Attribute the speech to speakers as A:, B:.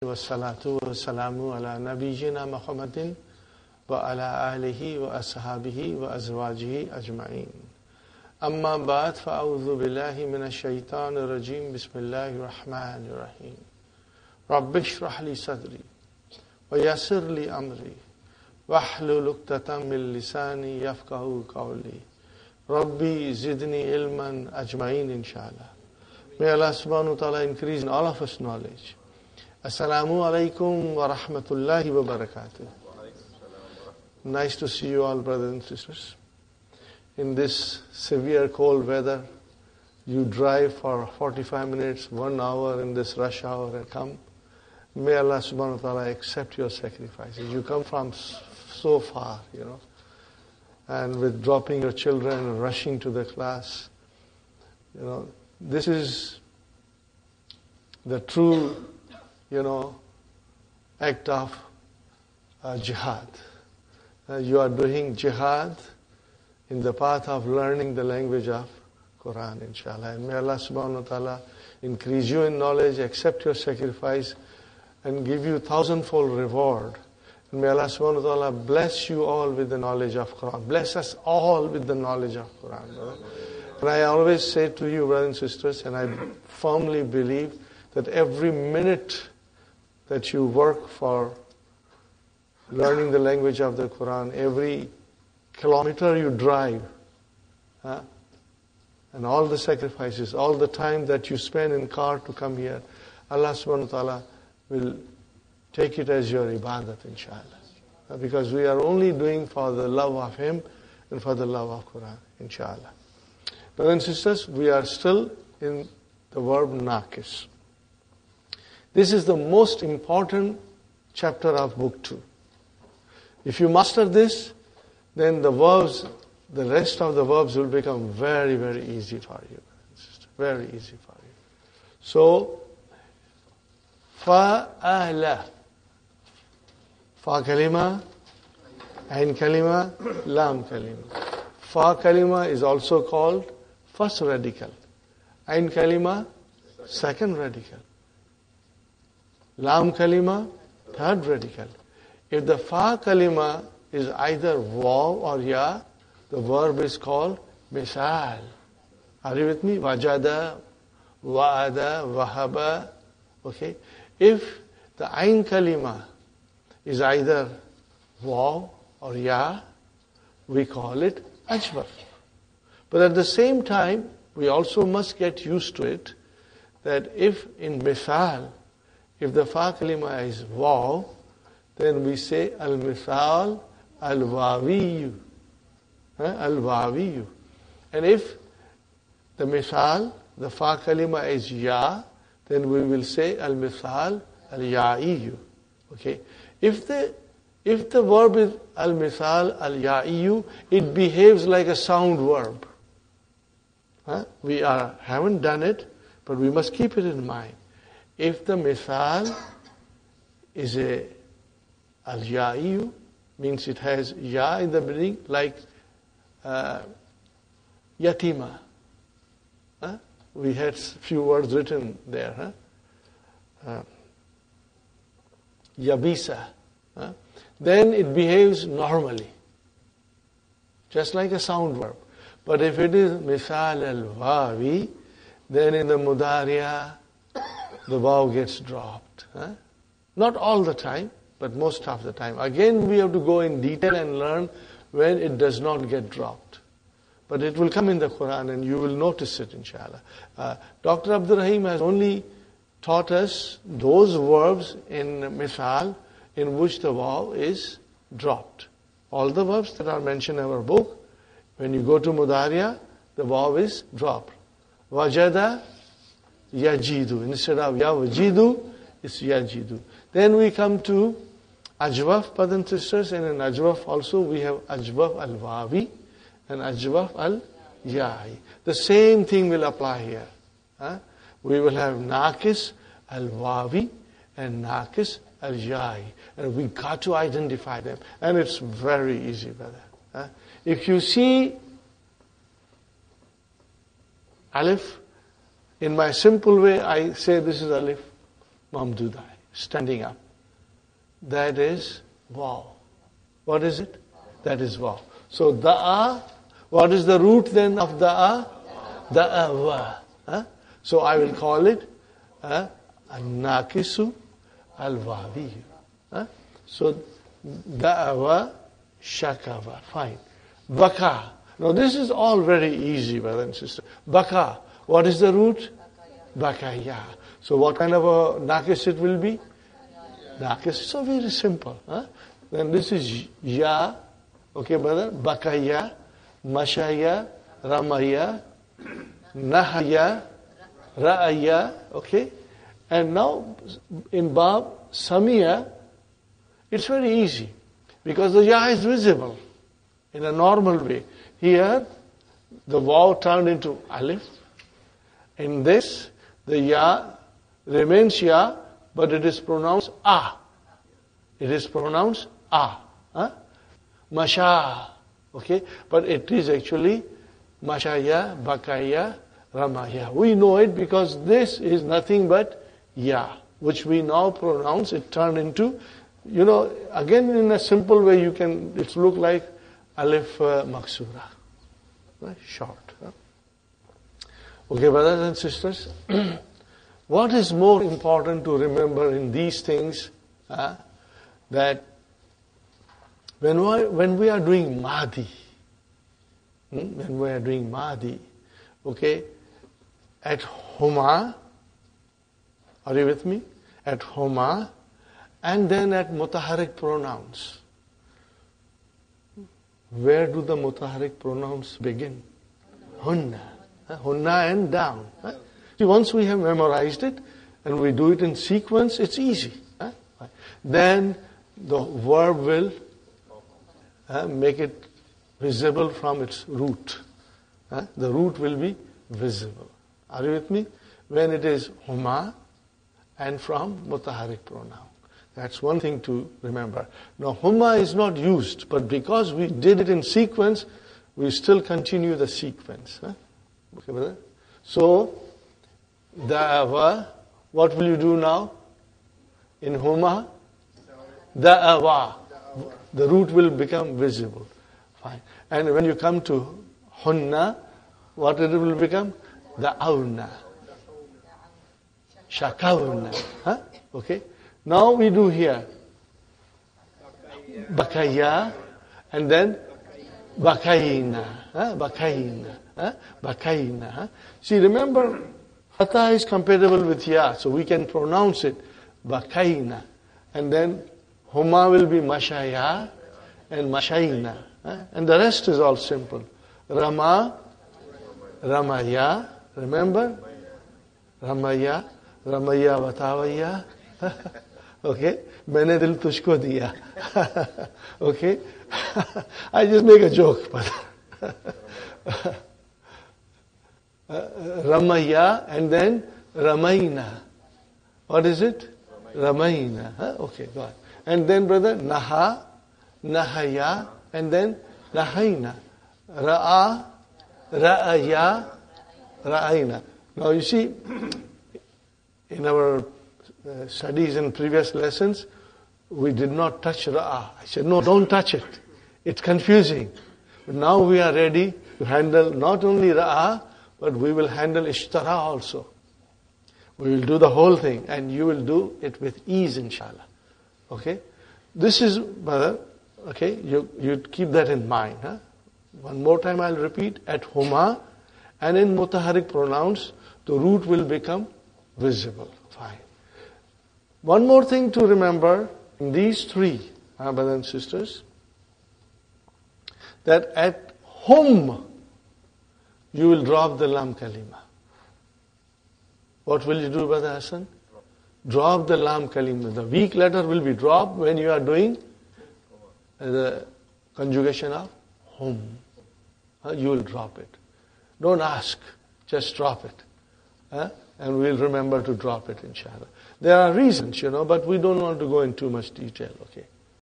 A: wassalatu wassalamu ala nabiyyina Muhammadin wa ala alihi wa ashabihi wa azwajihi ajma'in. Amma ba'd, fa'a'udhu billahi minash shaitanir rajim. Bismillahir rahmanir rahim. Rabbi shrah li sadri wa yassir li amri wahlul 'uqdatam min lisani yafqahu qawli. Rabbi zidni ilman ajma'in, Insha'Allah. May Allah subhanahu wa ta'ala increase in all of us knowledge. Assalamu alaikum wa rahmatullahi wa barakatuh. Nice to see you all, brothers and sisters. In this severe cold weather, you drive for 45 minutes, 1 hour in this rush hour and come. May Allah subhanahu wa ta'ala accept your sacrifices. You come from so far, and with dropping your children and rushing to the class. This is the true, act of jihad. You are doing jihad in the path of learning the language of Quran, Insha'Allah. And may Allah subhanahu wa ta'ala increase you in knowledge, accept your sacrifice, and give you thousandfold reward. And may Allah subhanahu wa ta'ala bless you all with the knowledge of Quran. Bless us all with the knowledge of Quran. Brother. And I always say to you, brothers and sisters, and I firmly believe that every minute that you work for learning the language of the Quran, every kilometer you drive, and all the sacrifices, all the time that you spend in car to come here, Allah subhanahu wa ta'ala will take it as your ibadat, Insha'Allah. Because we are only doing for the love of Him and for the love of Quran, Insha'Allah. Brothers and sisters, we are still in the verb naqis. This is the most important chapter of book 2. If you master this, then the rest of the verbs will become very, very easy for you. Very easy for you. So, fa'ala. Fa kalima, ain kalima, lam kalima. Fa kalima is also called first radical. Ain kalima, second radical. Lam kalima, third radical. If the fa kalima is either waw or ya, the verb is called misal. Are you with me? Wajada, wa'ada, wahaba. Okay. If the ain kalima is either waw or ya, we call it ajwaf. But at the same time, we also must get used to it that if in misal, if the fa kalima is waw, then we say al-misal al-wawiyu. Al-wawiyu. And if the misal, the fa kalima is ya, then we will say al-misal al-ya'iyu. Okay. If the verb is al-misal al-ya'iyu, it behaves like a sound verb. We haven't done it, but we must keep it in mind. If the misal is a al-ya'iyu, means it has ya in the beginning, like yatima. We had few words written there. Yabisa. Then it behaves normally, just like a sound verb. But if it is misal al-wawi, then in the mudariya, the waw gets dropped. Not all the time, but most of the time. Again, we have to go in detail and learn when it does not get dropped. But it will come in the Quran and you will notice it, Insha'Allah. Dr. Abdur Rahim has only taught us those verbs in misal in which the waw is dropped. All the verbs that are mentioned in our book, when you go to mudariya, the waw is dropped. Wajada, yajidu. Instead of yawajidu, it's yajidu. Then we come to ajwaf, brothers and sisters, and in ajwaf also we have ajwaf al-wawi and ajwaf al-ya'i. The same thing will apply here. We will have naqis al-wawi and naqis al-ya'i. And we got to identify them. And it's very easy, brother. If you see alif, in my simple way, I say this is alif mamdudai. standing up. That is waw. What is it? That is waw. So da'a, what is the root then of da'a? Da'awa. So I will call it an-nakisu al-wawi. So da'awa, shakawa. Fine. Baka. Now this is all very easy, brother and sister. Baka. What is the root? Bakaya. So what kind of a nakis it will be? Nakis. So very simple. Then this is ya. Okay, brother. Bakaya, mashaya, ramaya, nahaya, ra'aya. Okay. And now in Bab, Samiya, it's very easy. Because the ya is visible in a normal way. Here, the waw turned into alif. In this, the ya remains ya, but it is pronounced ah. It is pronounced ah. Masha. Okay? But it is actually mashaya, bakaya, ramaya. We know it because this is nothing but ya, which we now pronounce. It turned into, again in a simple way it look like alif maksura. Right? Short. Okay, brothers and sisters, what is more important to remember in these things, that when we are doing Mahdi, okay, at Homa, are you with me? At Homa, and then at mutaharik pronouns. Where do the mutaharik pronouns begin? Hunna. Hunna and down. See, once we have memorized it and we do it in sequence, it's easy. Then the verb will make it visible from its root. The root will be visible. Are you with me? When it is huma and from mutaharik pronoun. That's one thing to remember. Now, huma is not used, but because we did it in sequence, we still continue the sequence. Okay, brother? So, da'awa, what will you do now? In huma, da'awa. The root will become visible. Fine. And when you come to hunna, what it will become? Da'awna. Shakawna. Okay? Now we do here bakaya and then bakaina. Bakaina. See, remember, hata is compatible with ya, so we can pronounce it bakaina. And then huma will be mashaya and mashaina. And the rest is all simple. Rama, ramaya, remember? Ramaya, ramaya batavaya. Okay? Maine dil tushko diya. Okay? I just make a joke, but Ramaya and then Ramayna. What is it? Ramayna. Okay, go on. And then, brother, Naha, Nahaya, and then Nahaina. Ra'a, Ra'aya, Ra'aina. Now you see, in our studies in previous lessons, we did not touch Ra'a. I said, no, don't touch it. It's confusing. But now we are ready to handle not only Ra'a, but we will handle Ishtara also. We will do the whole thing, and you will do it with ease, inshallah. Okay? This is, brother, okay, you keep that in mind. One more time I'll repeat. At Huma, and in mutaharik pronouns, the root will become visible. Fine. One more thing to remember in these three, brothers and sisters, that at hum, you will drop the lam kalima. What will you do, Brother Hassan? Drop the lam kalima. The weak letter will be dropped when you are doing the conjugation of hum. You will drop it. Don't ask, just drop it. And we'll remember to drop it, inshallah. There are reasons, but we don't want to go in too much detail, okay?